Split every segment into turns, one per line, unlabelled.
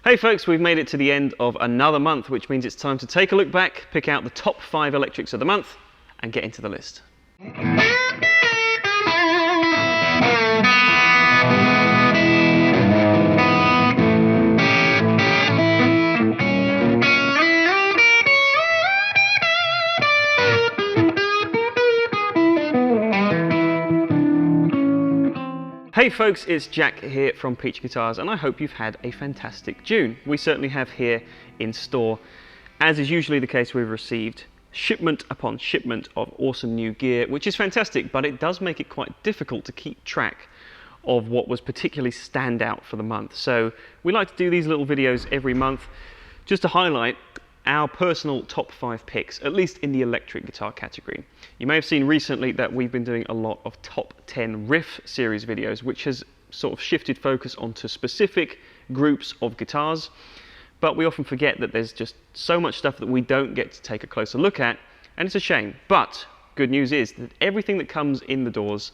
Hey folks, we've made it to the end of another month, which means it's time to take a look back, pick out the top 5 electrics of the month, and get into the list. Hey folks, it's Jack here from Peach Guitars, and I hope you've had a fantastic June. We certainly have here in store. As is usually the case, we've received shipment upon shipment of awesome new gear, which is fantastic, but it does make it quite difficult to keep track of what was particularly stand out for the month. So we like to do these little videos every month just to highlight our personal top 5 picks, at least in the electric guitar category. You may have seen recently that we've been doing a lot of top 10 riff series videos, which has sort of shifted focus onto specific groups of guitars, but we often forget that there's just so much stuff that we don't get to take a closer look at, and it's a shame. But good news is that everything that comes in the doors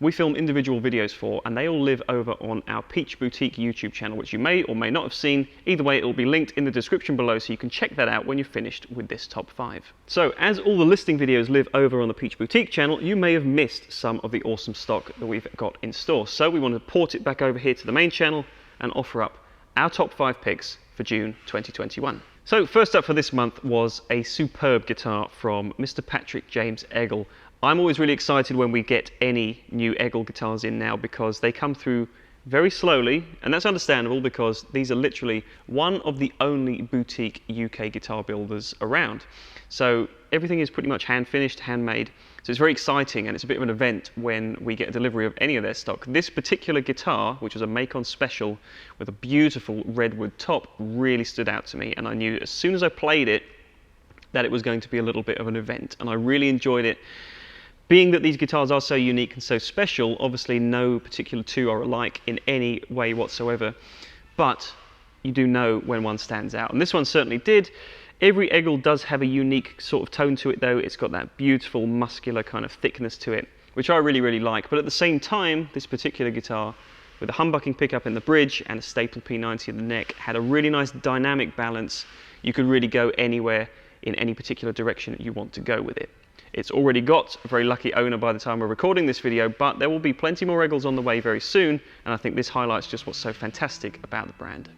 we film individual videos for, and they all live over on our Peach Boutique YouTube channel, which you may or may not have seen. Either way, it will be linked in the description below, so you can check that out when you're finished with this top 5. So, as all the listing videos live over on the Peach Boutique channel, you may have missed some of the awesome stock that we've got in store. So we want to port it back over here to the main channel and offer up our top 5 picks for June 2021. So first up for this month was a superb guitar from Mr. Patrick James Eggle. I'm always really excited when we get any new Eggle guitars in now, because they come through very slowly, and that's understandable because these are literally one of the only boutique UK guitar builders around. So everything is pretty much hand finished, handmade. So it's very exciting, and it's a bit of an event when we get a delivery of any of their stock. This particular guitar, which was a Macon special with a beautiful redwood top, really stood out to me, and I knew as soon as I played it that it was going to be a little bit of an event, and I really enjoyed it. Being that these guitars are so unique and so special, obviously no particular two are alike in any way whatsoever, but you do know when one stands out, and this one certainly did. Every Eggle does have a unique sort of tone to it though. It's got that beautiful muscular kind of thickness to it, which I really like, but at the same time, this particular guitar, with a humbucking pickup in the bridge and a staple P90 in the neck, had a really nice dynamic balance. You could really go anywhere in any particular direction that you want to go with it. It's already got a very lucky owner by the time we're recording this video, but there will be plenty more Eggles on the way very soon, and I think this highlights just what's so fantastic about the brand.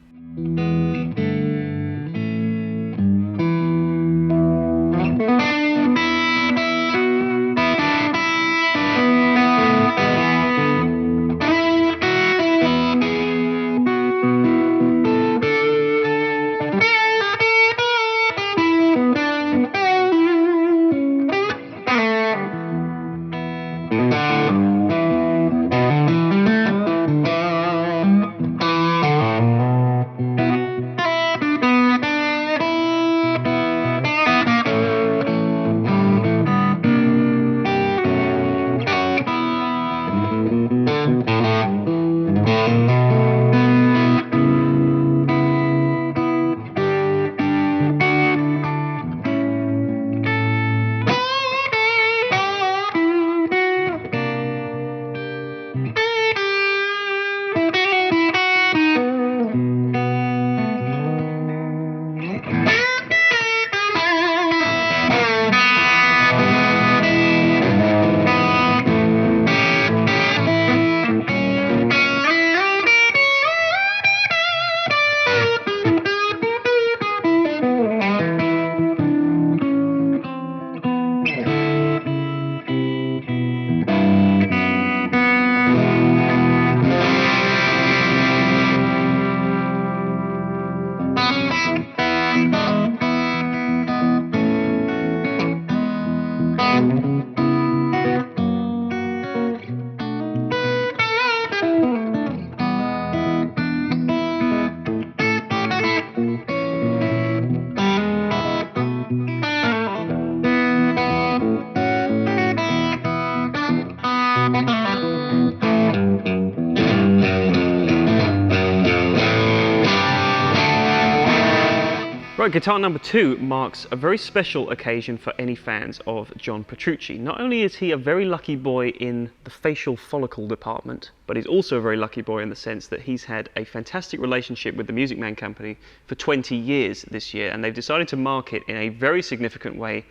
Right, guitar number 2 marks a very special occasion for any fans of John Petrucci. Not only is he a very lucky boy in the facial follicle department, but he's also a very lucky boy in the sense that he's had a fantastic relationship with the Music Man company for 20 years this year, and they've decided to mark it in a very significant way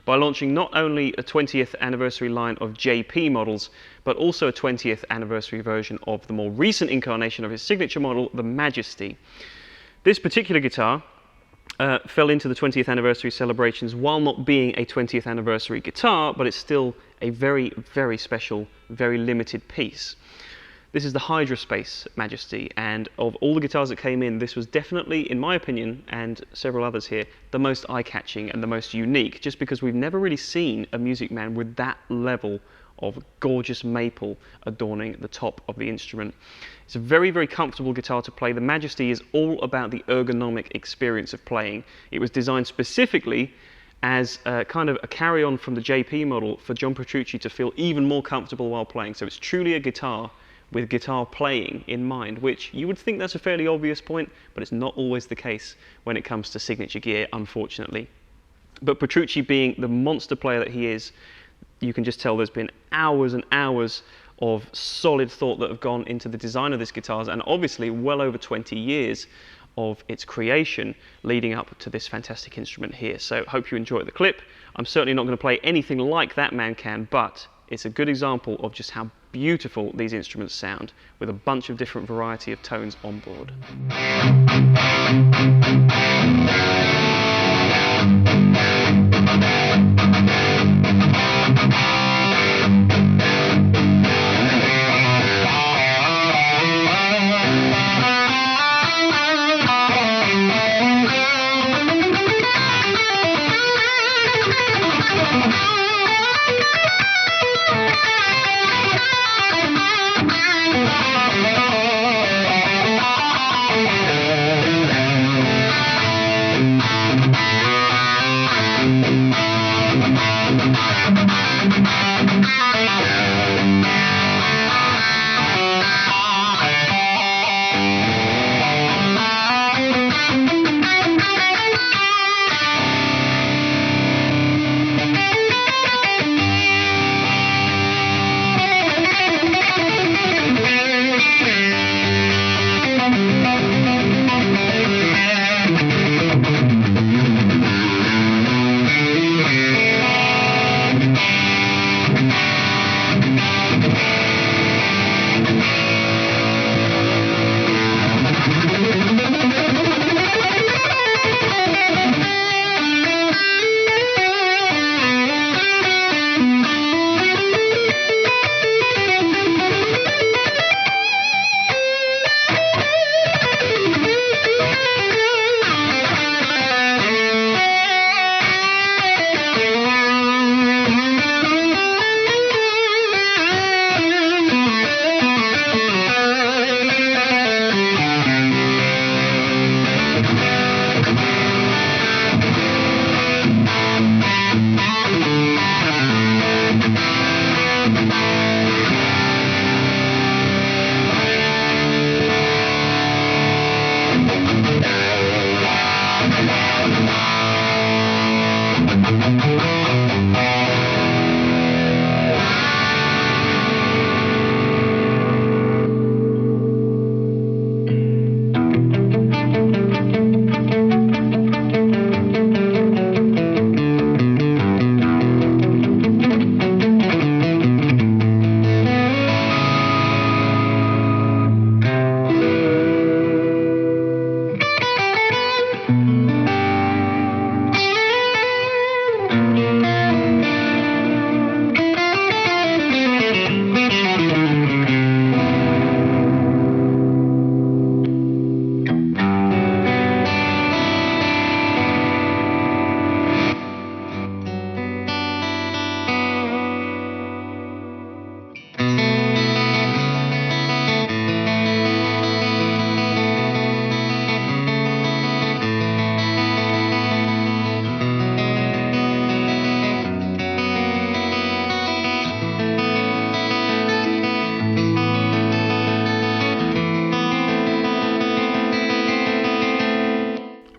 by launching not only a 20th anniversary line of JP models, but also a 20th anniversary version of the more recent incarnation of his signature model, the Majesty. This particular guitar fell into the 20th anniversary celebrations while not being a 20th anniversary guitar, but it's still a very, very special, very limited piece. This is the Hydraspace Majesty, and of all the guitars that came in, this was definitely, in my opinion, and several others here, the most eye-catching and the most unique, just because we've never really seen a Music Man with that level of gorgeous maple adorning the top of the instrument. It's a very, very comfortable guitar to play. The Majesty is all about the ergonomic experience of playing. It was designed specifically as kind of a carry-on from the JP model for John Petrucci to feel even more comfortable while playing. So it's truly a guitar with guitar playing in mind, which you would think that's a fairly obvious point, but it's not always the case when it comes to signature gear, unfortunately. But Petrucci, being the monster player that he is, you can just tell there's been hours and hours of solid thought that have gone into the design of this guitar, and obviously well over 20 years of its creation leading up to this fantastic instrument here. So hope you enjoy the clip. I'm certainly not going to play anything like that man can, but it's a good example of just how beautiful these instruments sound with a bunch of different variety of tones on board.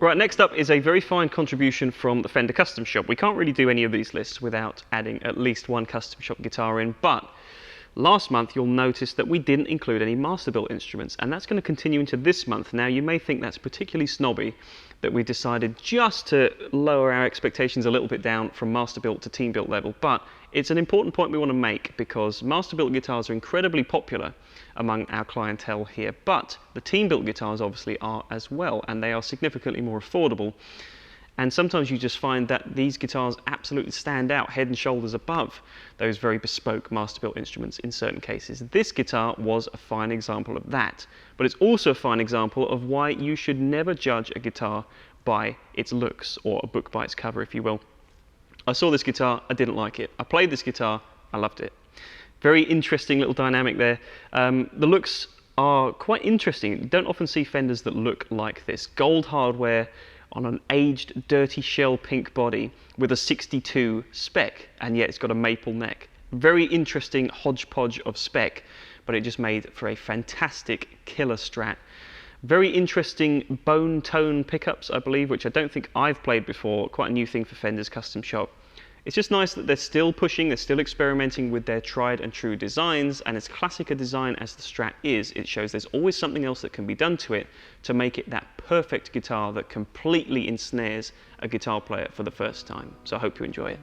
Right, next up is a very fine contribution from the Fender Custom Shop. We can't really do any of these lists without adding at least one Custom Shop guitar in, but last month you'll notice that we didn't include any Masterbuilt instruments, and that's going to continue into this month. Now, you may think that's particularly snobby that we decided just to lower our expectations a little bit down from Masterbuilt to Team Built level, but it's an important point we want to make because Masterbuilt guitars are incredibly popular among our clientele here, but the Team Built guitars obviously are as well, and they are significantly more affordable. And sometimes you just find that these guitars absolutely stand out head and shoulders above those very bespoke Masterbuilt instruments in certain cases. This guitar was a fine example of that, but it's also a fine example of why you should never judge a guitar by its looks, or a book by its cover, if you will. I saw this guitar, I didn't like it. I played this guitar, I loved it. Very interesting little dynamic there. The looks are quite interesting. You don't often see Fenders that look like this. Gold hardware on an aged, dirty shell pink body with a 62 spec, and yet it's got a maple neck. Very interesting hodgepodge of spec, but it just made for a fantastic killer Strat. Very interesting bone tone pickups, I believe, which I don't think I've played before. Quite a new thing for Fender's Custom Shop. It's just nice that they're still pushing, they're still experimenting with their tried and true designs, and as classic a design as the Strat is, it shows there's always something else that can be done to it to make it that perfect guitar that completely ensnares a guitar player for the first time. So I hope you enjoy it.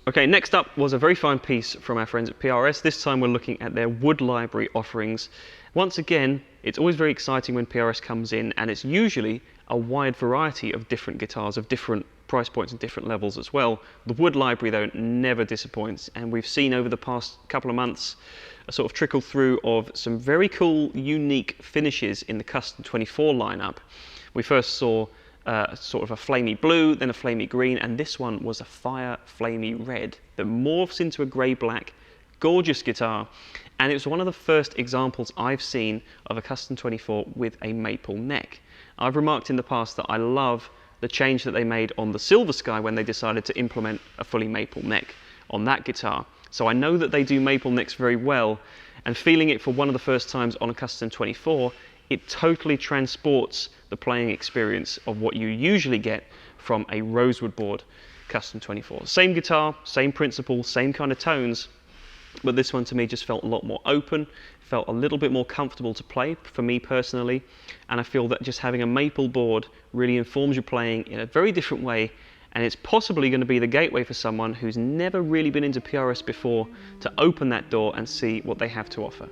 Okay, next up was a very fine piece from our friends at PRS. This time we're looking at their wood library offerings. Once again, it's always very exciting when PRS comes in, and it's usually a wide variety of different guitars of different price points and different levels as well. The wood library, though, never disappoints, and we've seen over the past couple of months a sort of trickle through of some very cool, unique finishes in the Custom 24 lineup. We first saw sort of a flamey blue, then a flamey green, and this one was a fire flamey red that morphs into a grey black. Gorgeous guitar, and it was one of the first examples I've seen of a Custom 24 with a maple neck. I've remarked in the past that I love the change that they made on the Silver Sky when they decided to implement a fully maple neck on that guitar. So I know that they do maple necks very well, and feeling it for one of the first times on a Custom 24, it totally transports the playing experience of what you usually get from a rosewood board Custom 24. Same guitar, same principle, same kind of tones, but this one to me just felt a lot more open, felt a little bit more comfortable to play for me personally, and I feel that just having a maple board really informs your playing in a very different way, and it's possibly going to be the gateway for someone who's never really been into PRS before to open that door and see what they have to offer.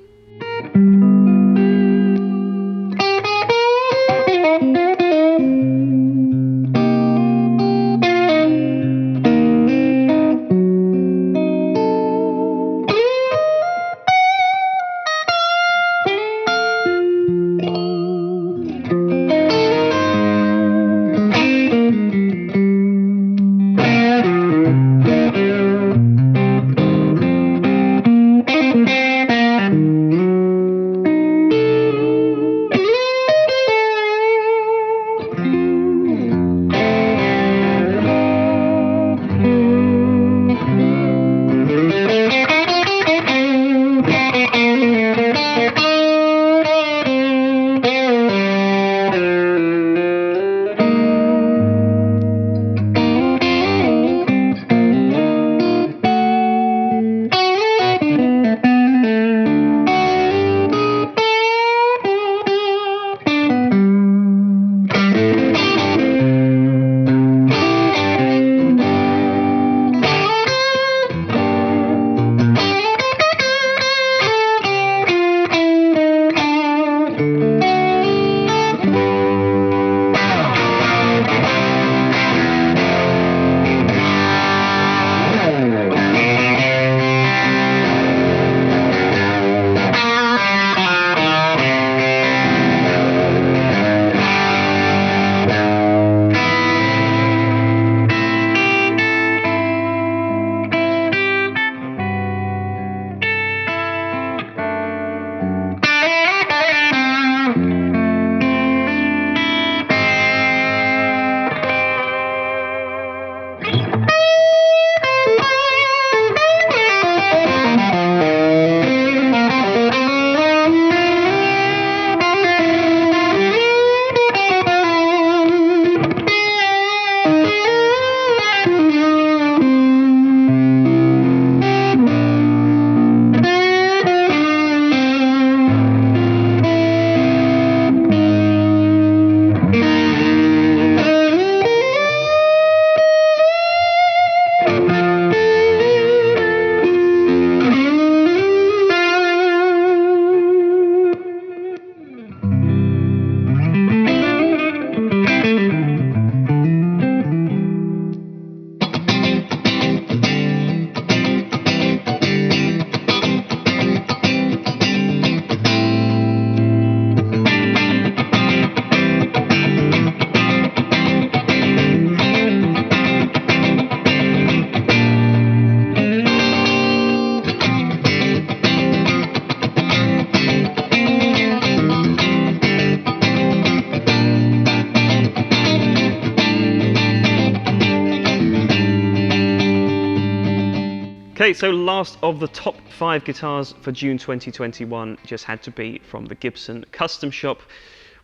Okay, so last of the top 5 guitars for June 2021 just had to be from the Gibson Custom Shop.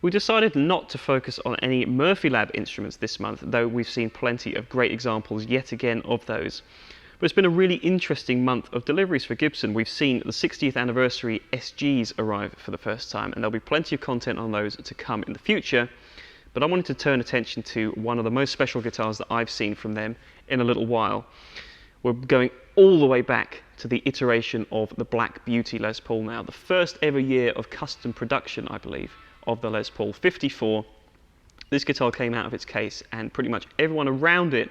We decided not to focus on any Murphy Lab instruments this month, though we've seen plenty of great examples yet again of those. But it's been a really interesting month of deliveries for Gibson. We've seen the 60th anniversary SGs arrive for the first time, and there'll be plenty of content on those to come in the future. But I wanted to turn attention to one of the most special guitars that I've seen from them in a little while. We're going all the way back to the iteration of the Black Beauty Les Paul now, the first ever year of custom production, I believe, of the Les Paul 54. This guitar came out of its case and pretty much everyone around it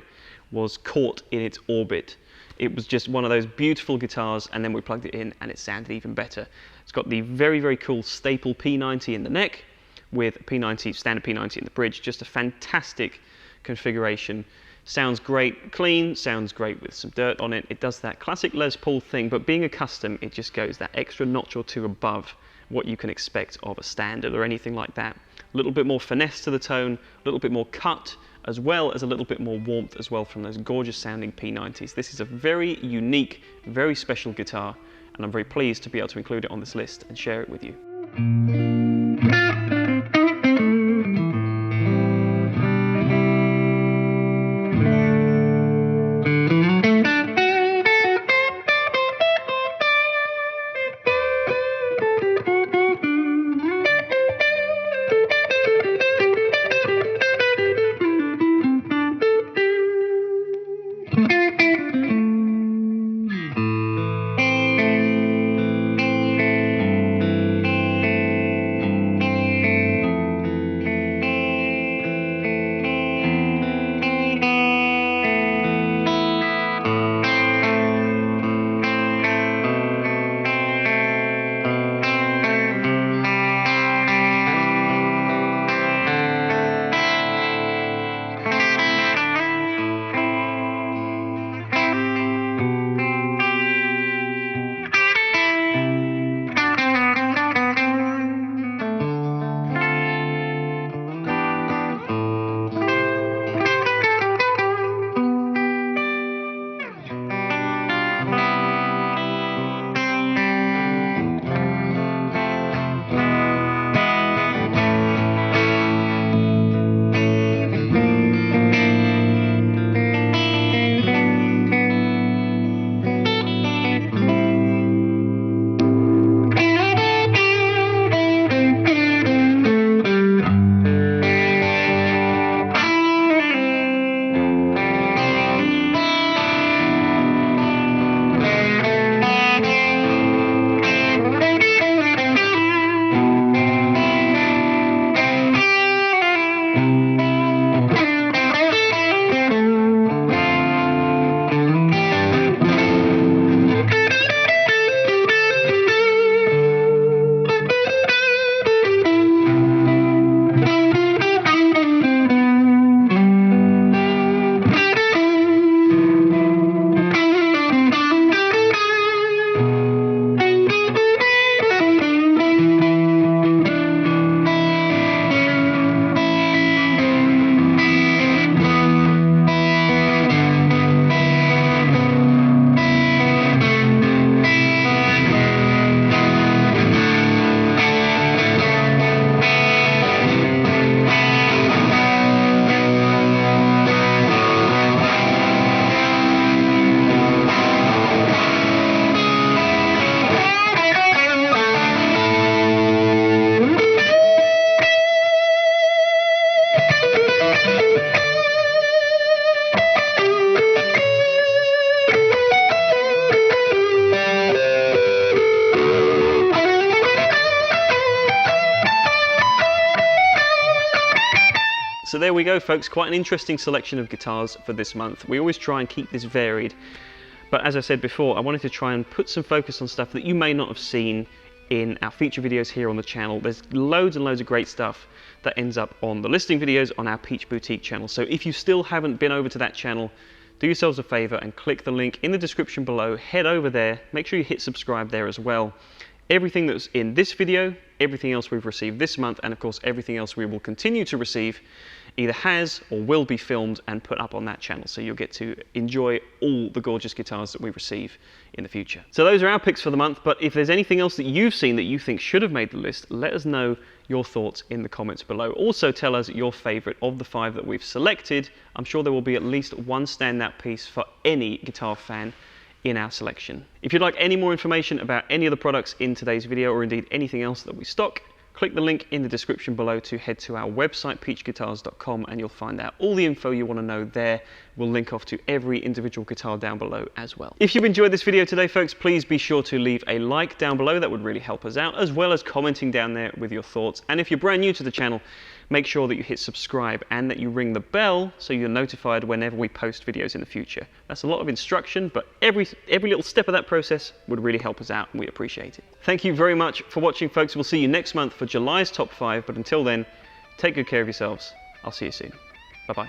was caught in its orbit. It was just one of those beautiful guitars, and then we plugged it in and it sounded even better. It's got the very, very cool staple P90 in the neck with P90, standard P90 in the bridge. Just a fantastic configuration. Sounds great clean, sounds great with some dirt on it. It does that classic Les Paul thing, but being a custom, it just goes that extra notch or two above what you can expect of a standard or anything like that. A little bit more finesse to the tone, a little bit more cut, as well as a little bit more warmth as well from those gorgeous sounding P90s. This is a very unique, very special guitar, and I'm very pleased to be able to include it on this list and share it with you. So there we go, folks, quite an interesting selection of guitars for this month. We always try and keep this varied, but as I said before, I wanted to try and put some focus on stuff that you may not have seen in our feature videos here on the channel. There's loads and loads of great stuff that ends up on the listing videos on our Peach Boutique channel. So if you still haven't been over to that channel, do yourselves a favor and click the link in the description below. Head over there, make sure you hit subscribe there as well. Everything that's in this video, everything else we've received this month, and of course everything else we will continue to receive either has or will be filmed and put up on that channel, so you'll get to enjoy all the gorgeous guitars that we receive in the future. So those are our picks for the month, but if there's anything else that you've seen that you think should have made the list, let us know your thoughts in the comments below. Also tell us your favorite of the 5 that we've selected. I'm sure there will be at least one standout piece for any guitar fan in our selection. If you'd like any more information about any of the products in today's video, or indeed anything else that we stock, click the link in the description below to head to our website, peachguitars.com, and you'll find out all the info you want to know there. We'll link off to every individual guitar down below as well. If you've enjoyed this video today, folks, please be sure to leave a like down below. That would really help us out, as well as commenting down there with your thoughts. And if you're brand new to the channel, make sure that you hit subscribe and that you ring the bell so you're notified whenever we post videos in the future. That's a lot of instruction, but every little step of that process would really help us out, and we appreciate it. Thank you very much for watching, folks. We'll see you next month for July's top 5, but until then, take good care of yourselves. I'll see you soon. Bye-bye.